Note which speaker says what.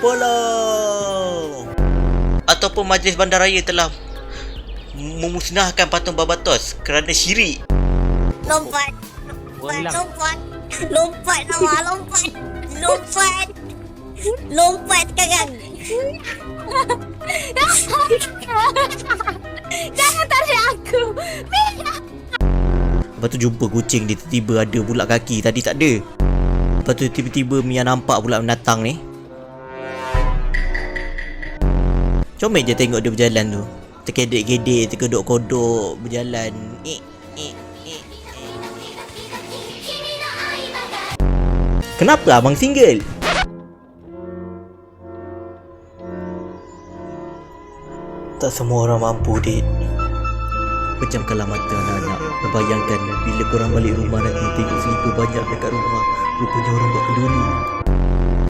Speaker 1: Tolong! Ataupun majlis bandaraya telah memusnahkan patung Barbatos kerana syirik.
Speaker 2: Lompat. Lompat sekarang. Jangan tarik aku.
Speaker 1: Lepas tu jumpa kucing dia, tiba-tiba ada pula kaki, tadi tak ada. Lepas tu tiba-tiba Mia nampak pula binatang ni. Comel je tengok dia berjalan tu. Terkedek-kedek, terkodok-kodok berjalan. Kenapa abang single? Tak semua orang mampu, Dek. Pejamkanlah mata anak-anak dan bayangkan bila korang balik rumah nanti tengok selipar banyak dekat rumah. Rupanya orang buat kenduri.